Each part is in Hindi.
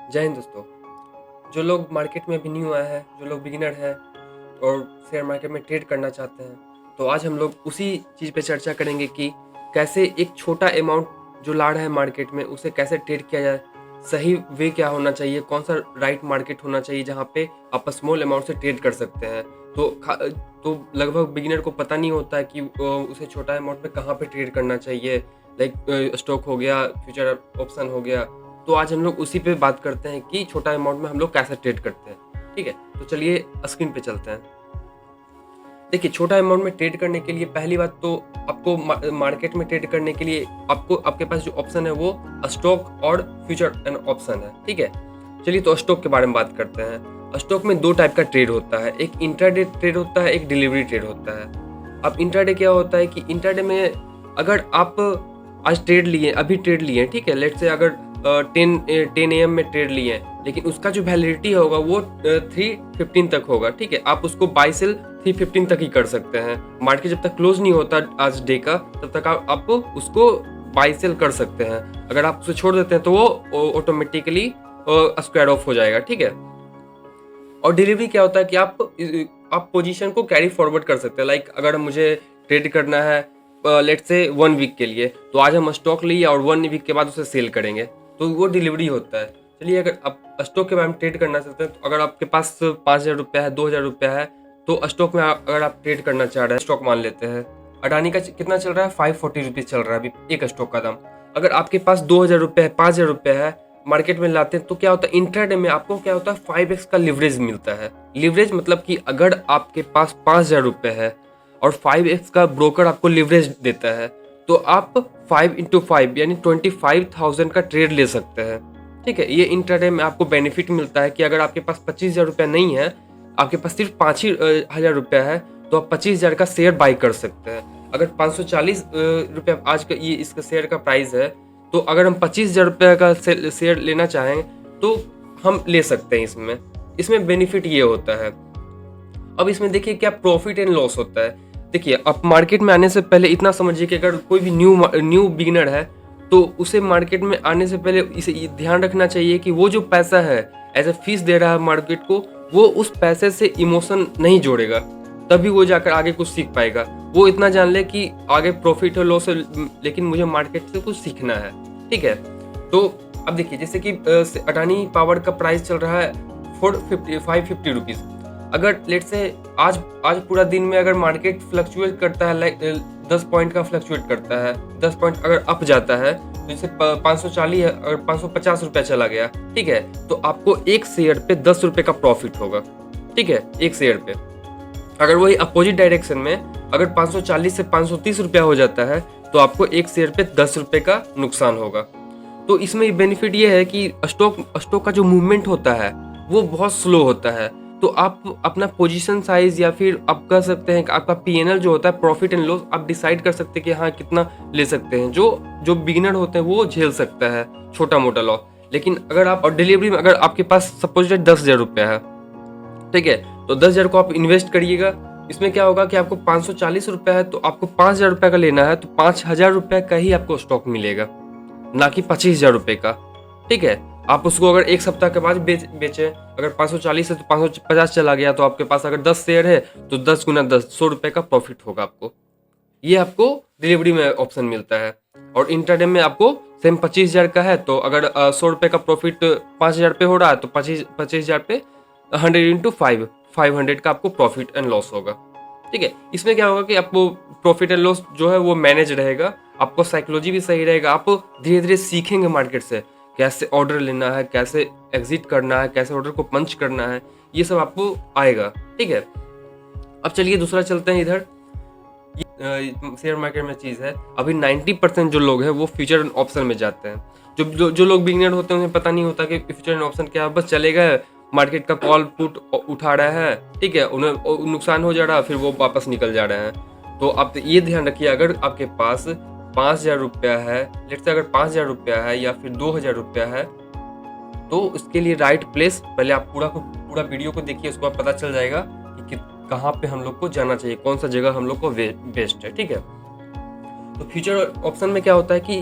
जय हिंद दोस्तों। जो लोग मार्केट में अभी न्यू आए हैं, जो लोग बिगिनर हैं और शेयर मार्केट में ट्रेड करना चाहते हैं, तो आज हम लोग उसी चीज़ पे चर्चा करेंगे कि कैसे एक छोटा अमाउंट जो ला रहा है मार्केट में उसे कैसे ट्रेड किया जाए। सही वे क्या होना चाहिए, कौन सा राइट मार्केट होना चाहिए जहाँ पे आप स्मॉल अमाउंट से ट्रेड कर सकते हैं। तो लगभग बिगिनर को पता नहीं होता है कि उसे छोटा अमाउंट में कहाँ पे ट्रेड करना चाहिए। लाइक स्टॉक हो गया, फ्यूचर ऑप्शन हो गया। तो आज हम लोग उसी पे बात करते हैं कि छोटा अमाउंट में हम लोग कैसे ट्रेड करते हैं। ठीक है, तो चलिए स्क्रीन पे चलते हैं। देखिए, छोटा अमाउंट में ट्रेड करने के लिए पहली बात तो आपको मार्केट में ट्रेड करने के लिए आपके पास जो ऑप्शन है वो स्टॉक और फ्यूचर एंड ऑप्शन है। ठीक है, चलिए तो स्टॉक के बारे में बात करते हैं। स्टॉक में दो टाइप का ट्रेड होता है, एक इंट्राडे ट्रेड होता है, एक डिलीवरी ट्रेड होता है। अब इंट्राडे क्या होता है कि इंट्राडे में अगर आप आज ट्रेड लिए, अभी ट्रेड लिए, ठीक है, लेट से अगर 10 AM में ट्रेड लिए हैं, लेकिन उसका जो वैलिडिटी होगा वो 3:15 तक होगा। ठीक है, आप उसको बाय सेल 3:15 तक ही कर सकते हैं। मार्केट जब तक क्लोज नहीं होता आज डे का, तब तक आप उसको बाय सेल कर सकते हैं। अगर आप उसे छोड़ देते हैं तो वो ऑटोमेटिकली स्क्वायर ऑफ हो जाएगा। ठीक है, और डिलीवरी क्या होता है कि आप पोजीशन को कैरी फॉरवर्ड कर सकते हैं। लाइक अगर मुझे ट्रेड करना है लेट से 1 वीक के लिए, तो आज हम स्टॉक लिए और 1 वीक के बाद उसे सेल करेंगे, तो वो डिलीवरी होता है। चलिए, अगर आप स्टॉक के बारे में ट्रेड करना चाहते हैं, तो अगर आपके पास 5,000 रुपया है, 2,000 रुपया है, तो स्टॉक में अगर आप ट्रेड करना चाह रहे हैं, स्टॉक मान लेते हैं अडानी का कितना चल रहा है, 540 रुपीज़ चल रहा है अभी एक स्टॉक का दाम। अगर आपके पास 2,000 रुपया है, 5,000 रुपया है, मार्केट में लाते हैं, तो क्या होता है इंट्राडे में आपको क्या होता है 5x का लिवरेज मिलता है। लिवरेज मतलब कि अगर आपके पास 5,000 रुपये है और 5x का ब्रोकर आपको लिवरेज देता है, तो आप 5 × 5 यानी 25,000 का ट्रेड ले सकते हैं। ठीक है, ये इंट्राडे में आपको बेनिफिट मिलता है कि अगर आपके पास 25,000 रुपया नहीं है, आपके पास सिर्फ 5,000 रुपया है, तो आप 25,000 का शेयर बाई कर सकते हैं। अगर 540 रुपया आज का ये इसका शेयर का प्राइस है, तो अगर हम 25,000 रुपये का शेयर लेना चाहें तो हम ले सकते हैं। इसमें बेनिफिट ये होता है। अब इसमें देखिए क्या प्रॉफिट एंड लॉस होता है। देखिए, आप मार्केट में आने से पहले इतना समझिए कि अगर कोई भी न्यू बिगिनर है, तो उसे मार्केट में आने से पहले इसे ध्यान रखना चाहिए कि वो जो पैसा है एज ए फीस दे रहा है मार्केट को, वो उस पैसे से इमोशन नहीं जोड़ेगा, तभी वो जाकर आगे कुछ सीख पाएगा। वो इतना जान ले कि आगे प्रॉफिट है लॉस है, लेकिन मुझे मार्केट से कुछ सीखना है। ठीक है, तो अब देखिए जैसे कि अडानी पावर का प्राइस चल रहा है 550 रुपीज़। अगर लेट से आज पूरा दिन में अगर मार्केट फ्लक्चुएट करता है, लाइक 10 पॉइंट का फ्लक्चुएट करता है, 10 पॉइंट अगर अप जाता है, तो जैसे 540 है, अगर 550 रुपया चला गया, ठीक है, तो आपको एक शेयर पे 10 रुपये का प्रॉफिट होगा। ठीक है, एक शेयर पे। अगर वही अपोजिट डायरेक्शन में अगर 540 से 530 रुपया हो जाता है, तो आपको एक शेयर पे 10 रुपये का नुकसान होगा। तो इसमें बेनिफिट ये है कि स्टॉक का जो मूवमेंट होता है वो बहुत स्लो होता है। तो आप अपना पोजीशन साइज या फिर आप कह सकते हैं कि आपका पीएनएल जो होता है, प्रॉफिट एंड लॉस, आप डिसाइड कर सकते हैं कि हाँ कितना ले सकते हैं। जो बिगिनर होते हैं वो झेल सकता है छोटा मोटा लॉस। लेकिन अगर आप और डिलीवरी में अगर आपके पास सपोज 10,000 रुपया है, ठीक है, तो 10,000 को आप इन्वेस्ट करिएगा। इसमें क्या होगा कि आपको 540 रुपया है, तो आपको 5,000 रुपये का लेना है, तो 5,000 रुपये का ही आपको स्टॉक मिलेगा, ना कि 25,000 रुपये का। ठीक है, आप उसको अगर एक सप्ताह के बाद बेचें, अगर 540 है तो 550 चला गया, तो आपके पास अगर 10 शेयर है तो 10 × 10 100 रुपये का प्रॉफिट होगा आपको। ये आपको डिलीवरी में ऑप्शन मिलता है। और इंट्राडे में आपको सेम 25,000 का है, तो अगर 100 रुपये का प्रॉफिट 5,000 पे हो रहा है, तो 25,000 पे 100 × 5 500 का आपको प्रॉफिट एंड लॉस होगा। ठीक है, इसमें क्या होगा कि आपको प्रॉफिट एंड लॉस जो है वो मैनेज रहेगा, आपको साइकोलॉजी भी सही रहेगा। आप धीरे धीरे सीखेंगे मार्केट से कैसे ऑर्डर लेना है, कैसे एग्जिट करना है, कैसे ऑर्डर को पंच करना है, ये सब आपको आएगा। ठीक है, अब चलिए दूसरा चलते हैं। इधर शेयर मार्केट में चीज़ है, अभी 90% जो लोग हैं वो फ्यूचर एंड ऑप्शन में जाते हैं। जो लोग बिगिनर होते हैं उन्हें पता नहीं होता कि फ्यूचर एंड ऑप्शन क्या है, बस चले गए, मार्केट का कॉल पुट उठा रहे हैं, ठीक है, उन्हें नुकसान हो जा रहा है, फिर वो वापस निकल जा रहे हैं। तो आप ये ध्यान रखिए, अगर आपके पास 5,000 रुपया है, लेट से अगर 5,000 रुपया है या फिर 2,000 रुपया है, तो उसके लिए राइट प्लेस, पहले आप पूरा वीडियो को देखिए, उसको पता चल जाएगा कि कहाँ पे हम लोग को जाना चाहिए, कौन सा जगह हम लोग को बेस्ट है। ठीक है, तो फ्यूचर ऑप्शन में क्या होता है कि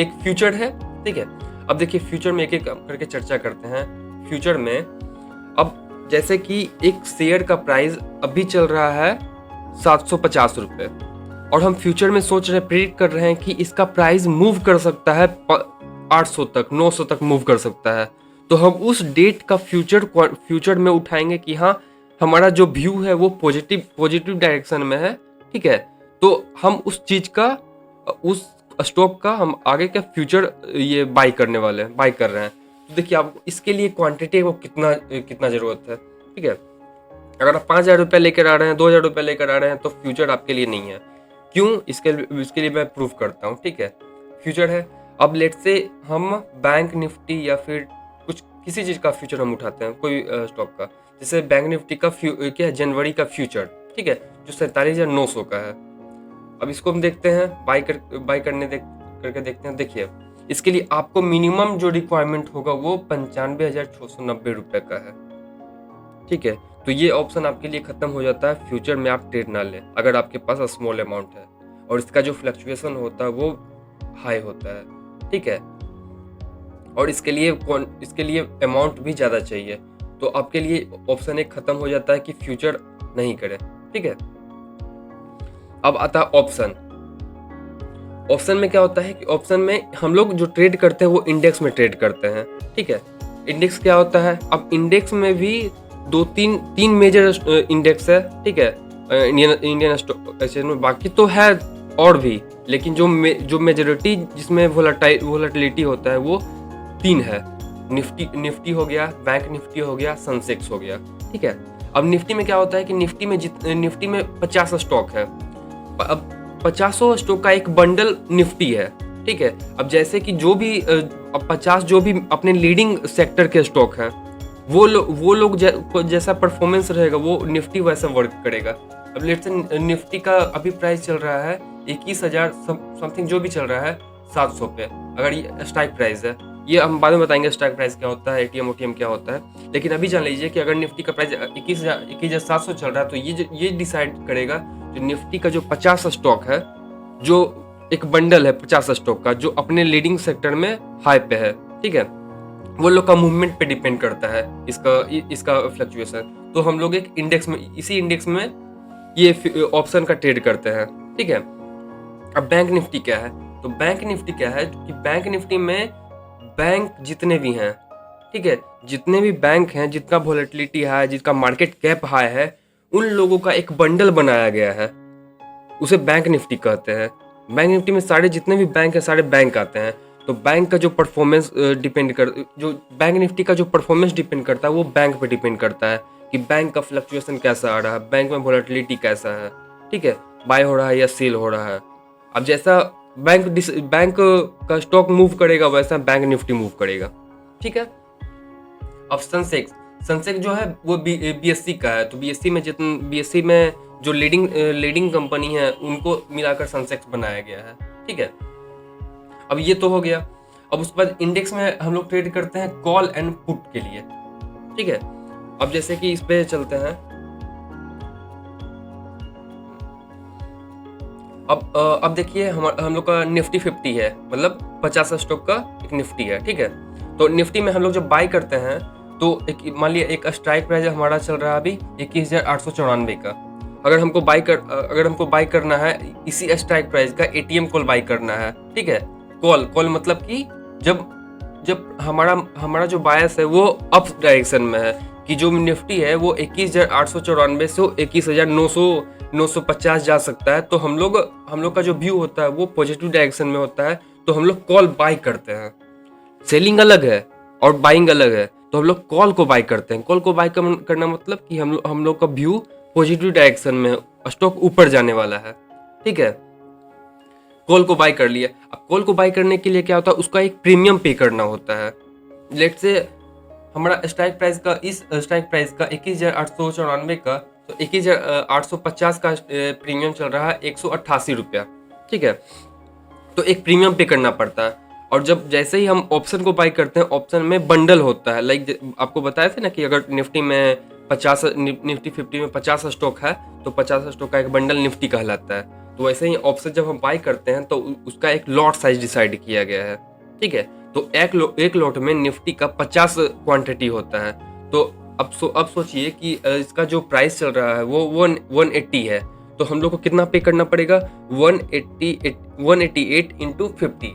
एक फ्यूचर है, ठीक है, अब देखिए फ्यूचर में एक एक करके चर्चा करते हैं। फ्यूचर में अब जैसे कि एक शेयर का प्राइस अभी चल रहा है 750 रुपये, और हम फ्यूचर में सोच रहे हैं, प्रेडिक्ट कर रहे हैं कि इसका प्राइस मूव कर सकता है 800 तक, 900 तक मूव कर सकता है। तो हम उस डेट का फ्यूचर में उठाएंगे कि हाँ, हमारा जो व्यू है वो पॉजिटिव डायरेक्शन में है, ठीक है। तो हम उस चीज़ का, उस स्टॉक का हम आगे का फ्यूचर ये बाई कर रहे हैं। तो देखिए आप इसके लिए क्वांटिटी को कितना ज़रूरत है, ठीक है। अगर आप 5,000 रुपये लेकर आ रहे हैं, 2,000 रुपये लेकर आ रहे हैं, तो फ्यूचर आपके लिए नहीं है। क्यों? इसके लिए मैं प्रूफ करता हूँ, ठीक है। फ्यूचर है, अब लेट से हम बैंक निफ्टी या फिर किसी चीज़ का फ्यूचर हम उठाते हैं, कोई स्टॉक का, जैसे बैंक निफ्टी का क्या है, जनवरी का फ्यूचर, ठीक है, जो 47,900 का है। अब इसको हम देखते हैं, बाई करके देखते हैं। देखिए इसके लिए आपको मिनिमम जो रिक्वायरमेंट होगा वो 95,690 रुपये का है, ठीक है। तो ये ऑप्शन आपके लिए खत्म हो जाता है, फ्यूचर में आप ट्रेड ना लें अगर आपके पास स्मॉल अमाउंट है और इसका जो फ्लक्चुएशन होता है वो हाई होता है, ठीक है। और इसके लिए अमाउंट भी ज़्यादा चाहिए, तो आपके लिए ऑप्शन एक खत्म हो जाता है कि फ्यूचर नहीं करें, ठीक है। अब आता है ऑप्शन में क्या होता है कि ऑप्शन में हम लोग जो ट्रेड करते हैं वो इंडेक्स में ट्रेड करते हैं, ठीक है। इंडेक्स क्या होता है? अब इंडेक्स में भी तीन मेजर इंडेक्स है, ठीक है, इंडियन स्टॉक एक्सचेंज में। बाकी तो है और भी, लेकिन जो मेजोरिटी जिसमें वोलेटिलिटी होता है वो 3 है। निफ्टी हो गया, बैंक निफ्टी हो गया, सेंसेक्स हो गया, ठीक है। अब निफ्टी में क्या होता है कि निफ्टी में 50 स्टॉक है। अब 50 स्टॉक का एक बंडल निफ्टी है, ठीक है। अब जैसे कि जो भी 50 जो भी अपने लीडिंग सेक्टर के स्टॉक हैं, वो लोग जैसा परफॉर्मेंस रहेगा वो निफ्टी वैसा वर्क करेगा। अब लेट्स से निफ्टी का अभी प्राइस चल रहा है 21,000 समथिंग, जो भी चल रहा है 700 पे, अगर ये स्ट्राइक प्राइस है। ये हम बाद में बताएंगे स्ट्राइक प्राइस क्या होता है, एटीएम ओटीएम क्या होता है, लेकिन अभी जान लीजिए कि अगर निफ्टी का प्राइस 21,700 चल रहा है, तो ये डिसाइड करेगा जो निफ्टी का जो 50 स्टॉक है, जो एक बंडल है 50 स्टॉक का, जो अपने लीडिंग सेक्टर में हाई पे है, ठीक है, वो लोग का मूवमेंट पे डिपेंड करता है इसका फ्लक्चुएशन। तो हम लोग एक इंडेक्स में, इसी इंडेक्स में ये ऑप्शन का ट्रेड करते हैं, ठीक है। अब बैंक निफ्टी क्या है? तो बैंक निफ्टी क्या है कि बैंक निफ्टी में बैंक जितने भी हैं, ठीक है, जितने भी बैंक हैं, जिनका वोलेटिलिटी है, जिसका मार्केट कैप हाई है, उन लोगों का एक बंडल बनाया गया है, उसे बैंक निफ्टी कहते हैं। बैंक निफ्टी में सारे जितने भी बैंक हैं, सारे बैंक आते हैं। तो बैंक का जो परफॉर्मेंस बैंक निफ्टी का जो परफॉर्मेंस डिपेंड करता है वो बैंक पे डिपेंड करता है कि बैंक का फ्लक्चुएशन कैसा आ रहा है, बैंक में वोलेटिलिटी कैसा है, ठीक है, बाय हो रहा है या सेल हो रहा है। अब जैसा बैंक का स्टॉक मूव करेगा वैसा बैंक निफ्टी मूव करेगा, ठीक है। अब सेंसेक्स जो है वो बीएससी का है। तो बीएससी में जो लीडिंग कंपनी है उनको मिलाकर सेंसेक्स बनाया गया है, ठीक है। अब ये तो हो गया। अब उसके बाद इंडेक्स में हम लोग ट्रेड करते हैं कॉल एंड पुट के लिए, ठीक है। अब जैसे कि इस पे चलते हैं। अब देखिए हम लोग का निफ्टी 50 है, मतलब 50 स्टॉक का एक निफ्टी है, ठीक है। तो निफ्टी में हम लोग जब बाई करते हैं तो मान लिया एक स्ट्राइक प्राइस हमारा चल रहा है अभी 21,894 का। अगर हमको बाई करना है इसी स्ट्राइक प्राइस का एटीएम कॉल बाई करना है, ठीक है। कॉल मतलब कि जब हमारा जो बायस है वो अप डायरेक्शन में है, कि जो निफ्टी है वो 21,894 से 21,950 जा सकता है। तो हम लोग का जो व्यू होता है वो पॉजिटिव डायरेक्शन में होता है, तो हम लोग कॉल बाई करते हैं। सेलिंग अलग है और बाइंग अलग है, तो हम लोग कॉल को बाई करते हैं। कॉल को बाई करना मतलब कि हम लोग का व्यू पॉजिटिव डायरेक्शन में, स्टॉक ऊपर जाने वाला है, ठीक है। कॉल को बाई कर लिया। अब कॉल को बाई करने के लिए क्या होता है, उसका एक प्रीमियम पे करना होता है। लेट से हमारा स्ट्राइक प्राइस का 21,894 का, तो 21,850 का प्रीमियम चल रहा है 188 रुपया, ठीक है। तो एक प्रीमियम पे करना पड़ता है। और जैसे ही हम ऑप्शन को बाई करते हैं, ऑप्शन में बंडल होता है। लाइक आपको बताया था ना कि अगर निफ्टी 50 में 50 स्टॉक है तो 50 स्टॉक का एक बंडल निफ्टी कहलाता है। तो वैसे ही ऑप्शन जब हम बाई करते हैं तो उसका एक लॉट साइज डिसाइड किया गया है, ठीक है। तो एक लॉट में निफ्टी का 50 क्वांटिटी होता है। तो अब सोचिए कि इसका जो प्राइस चल रहा है वो 180 है, तो हम लोग को कितना पे करना पड़ेगा? 188 इंटू 50,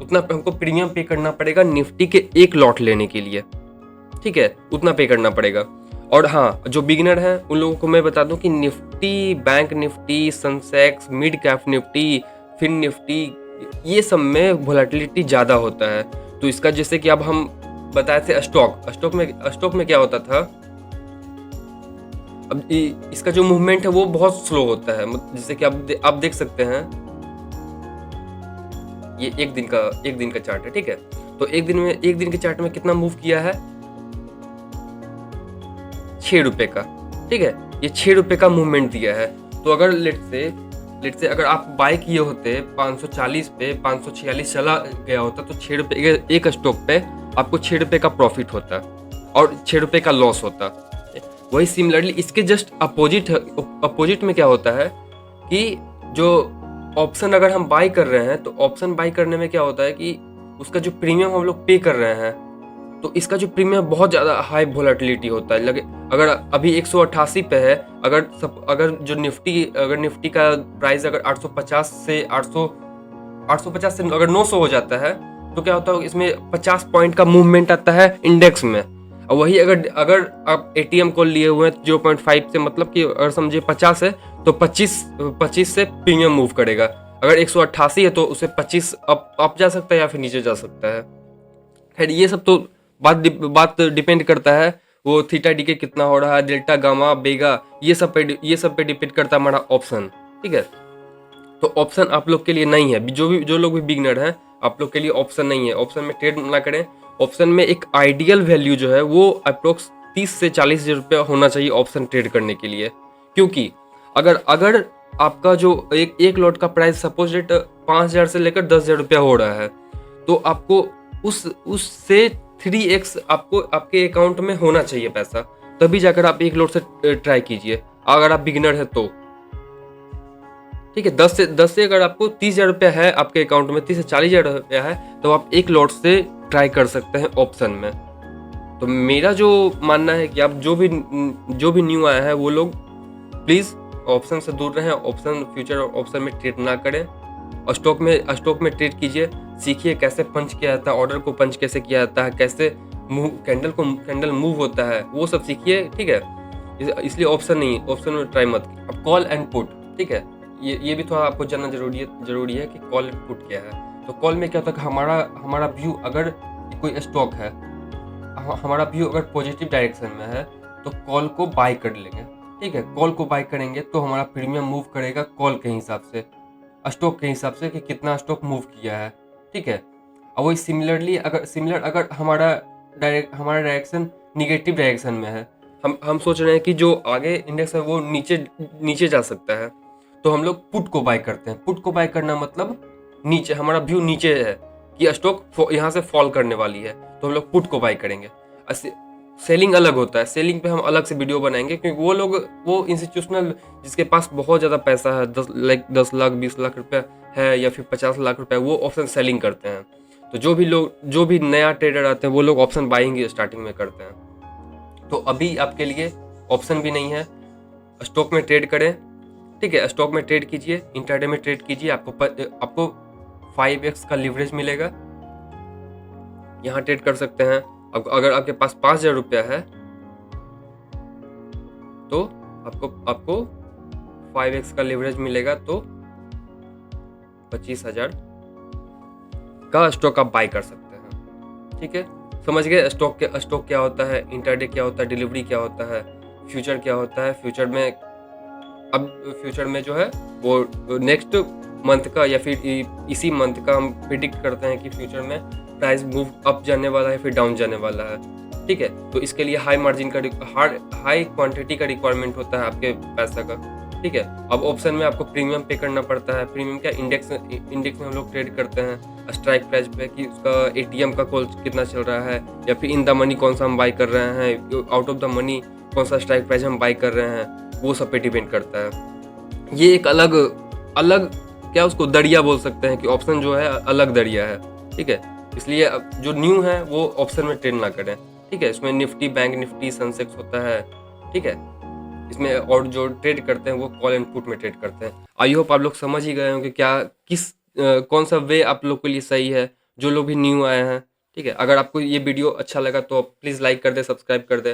उतना हमको प्रीमियम पे करना पड़ेगा निफ्टी के एक लॉट लेने के लिए, ठीक है, उतना पे करना पड़ेगा। और हाँ, जो बिगिनर हैं उन लोगों को मैं बता दूं कि Nifty, bank Nifty, Sensex, mid cap Nifty, fin Nifty, ये सब में वोलेटिलिटी ज़्यादा होता है। तो इसका जैसे कि अब हम बताए थे स्टॉक में क्या होता था, अब इसका जो मूवमेंट है वो बहुत स्लो होता है। जैसे कि आप देख सकते हैं, ये एक दिन का चार्ट है, ठीक है। तो एक दिन के चार्ट में कितना मूव किया है? 6 रुपए का, ठीक है। ये 6 रुपए का मूवमेंट दिया है। तो अगर लेट से अगर आप बाय किए होते 540 पे, 546 चला गया होता, तो 6 रुपए एक स्टॉक पे आपको 6 रुपए का प्रॉफिट होता और 6 रुपए का लॉस होता। वही सिमिलरली इसके जस्ट अपोजिट में क्या होता है कि जो ऑप्शन अगर हम बाय कर रहे हैं, तो ऑप्शन बाय करने में क्या होता है कि उसका जो प्रीमियम हम लोग पे कर रहे हैं, तो इसका जो प्रीमियम बहुत ज़्यादा हाई वोलेटिलिटी होता है। अगर अभी 188 पे है, अगर निफ्टी का प्राइस अगर 850 से अगर 900 हो जाता है, तो क्या होता है इसमें 50 पॉइंट का मूवमेंट आता है इंडेक्स में। और वही अगर आप एटीएम कॉल लिए हुए हैं 0.5 से, मतलब कि अगर समझिए 50 है, तो 25 से प्रीमियम मूव करेगा। अगर 188 है तो उसे 25 अप जा सकता है या फिर नीचे जा सकता है। खैर, ये सब तो बात डिपेंड करता है वो थीटा डीके कितना हो रहा है, डेल्टा गामा बेगा, ये सब पे डिपेंड करता है हमारा ऑप्शन, ठीक है। तो ऑप्शन आप लोग के लिए नहीं है, जो लोग भी बिगिनर हैं, आप लोग के लिए ऑप्शन नहीं है। ऑप्शन में ट्रेड ना करें। ऑप्शन में एक आइडियल वैल्यू जो है वो अप्रोक्स 30 से 40 रुपया होना चाहिए ऑप्शन ट्रेड करने के लिए। क्योंकि अगर आपका जो एक लॉट का प्राइस सपोज रेट 5,000 से लेकर 10,000 रुपया हो रहा है, तो आपको उससे 3x आपको आपके अकाउंट में होना चाहिए पैसा, तभी जाकर आप एक लॉट से ट्राई कीजिए, अगर आप बिगिनर है तो, ठीक है। 10 से अगर आपको 30,000 रुपया है आपके अकाउंट में, 30 से 40,000 रुपया है, तो आप एक लॉट से ट्राई कर सकते हैं ऑप्शन में। तो मेरा जो मानना है कि आप जो भी न्यू आया है वो लोग प्लीज़ ऑप्शन से दूर रहें। ऑप्शन फ्यूचर और ऑप्शन में ट्रेड ना करें। और स्टॉक में ट्रेड कीजिए, सीखिए कैसे पंच किया जाता है, ऑर्डर को पंच कैसे किया जाता है, कैसे कैंडल मूव होता है, वो सब सीखिए, ठीक है। इसलिए ऑप्शन में ट्राई मत कीजिए। अब कॉल एंड पुट, ठीक है, ये भी थोड़ा आपको जानना जरूरी है कि कॉल एंड पुट क्या है। तो कॉल में क्या होता है कि हमारा व्यू, अगर कोई स्टॉक है, हमारा व्यू अगर पॉजिटिव डायरेक्शन में है, तो कॉल को बाय कर लेंगे, ठीक है। कॉल को बाय करेंगे तो हमारा प्रीमियम मूव करेगा कॉल के हिसाब से, स्टॉक के हिसाब से कि कितना स्टॉक मूव किया है, ठीक है। और वही अगर हमारा डायरेक्शन निगेटिव डायरेक्शन में है, हम सोच रहे हैं कि जो आगे इंडेक्स है वो नीचे जा सकता है, तो हम लोग पुट को बाय करते हैं। पुट को बाय करना मतलब नीचे, हमारा व्यू नीचे है कि स्टॉक यहाँ से फॉल करने वाली है, तो हम लोग पुट को बाय करेंगे। सेलिंग अलग होता है, सेलिंग पे हम अलग से वीडियो बनाएंगे, क्योंकि वो इंस्टीट्यूशनल जिसके पास बहुत ज़्यादा पैसा है, 10 लाख 20 लाख रुपया है या फिर 50 लाख रुपया, वो ऑप्शन सेलिंग करते हैं। तो जो भी नया ट्रेडर आते हैं वो लोग ऑप्शन बाइंग स्टार्टिंग में करते हैं। तो अभी आपके लिए ऑप्शन भी नहीं है, स्टॉक में ट्रेड करें, ठीक है। स्टॉक में ट्रेड कीजिए, इंट्राडे में ट्रेड कीजिए, आपको 5x का लिवरेज मिलेगा, यहाँ ट्रेड कर सकते हैं। अगर आपके पास 5,000 रुपया है तो आपको 5x का लिवरेज मिलेगा, तो 25,000 का स्टॉक आप बाय कर सकते हैं, ठीक है। समझ गए स्टॉक क्या होता है, इंट्राडे क्या होता है, डिलीवरी क्या होता है, फ्यूचर क्या होता है। फ्यूचर में जो है वो नेक्स्ट मंथ का या फिर इसी मंथ का हम प्रिडिक्ट करते हैं कि फ्यूचर में प्राइस मूव अप जाने वाला है फिर डाउन जाने वाला है, ठीक है। तो इसके लिए हाई क्वांटिटी का रिक्वायरमेंट होता है आपके पैसा का, ठीक है। अब ऑप्शन में आपको प्रीमियम पे करना पड़ता है। प्रीमियम क्या, इंडेक्स में हम लोग ट्रेड करते हैं स्ट्राइक प्राइस पे, कि उसका एटीएम का कॉल कितना चल रहा है, या फिर इन द मनी कौन सा हम बाई कर रहे हैं, आउट ऑफ द मनी कौन सा स्ट्राइक प्राइस हम बाई कर रहे हैं, वो सब पे डिपेंड करता है। ये एक अलग क्या उसको दरिया बोल सकते हैं, कि ऑप्शन जो है अलग दरिया है, ठीक है। इसलिए अब जो न्यू है वो ऑप्शन में ट्रेड ना करें, ठीक है। इसमें निफ्टी, बैंक निफ्टी, सेंसेक्स होता है, ठीक है। इसमें और जो ट्रेड करते हैं वो कॉल एंड पुट में ट्रेड करते हैं। आई होप आप लोग समझ ही गए होंगे क्या कौन सा वे आप लोग के लिए सही है, जो लोग भी न्यू आए हैं, ठीक है। अगर आपको ये वीडियो अच्छा लगा तो प्लीज़ लाइक कर दें, सब्सक्राइब कर दें।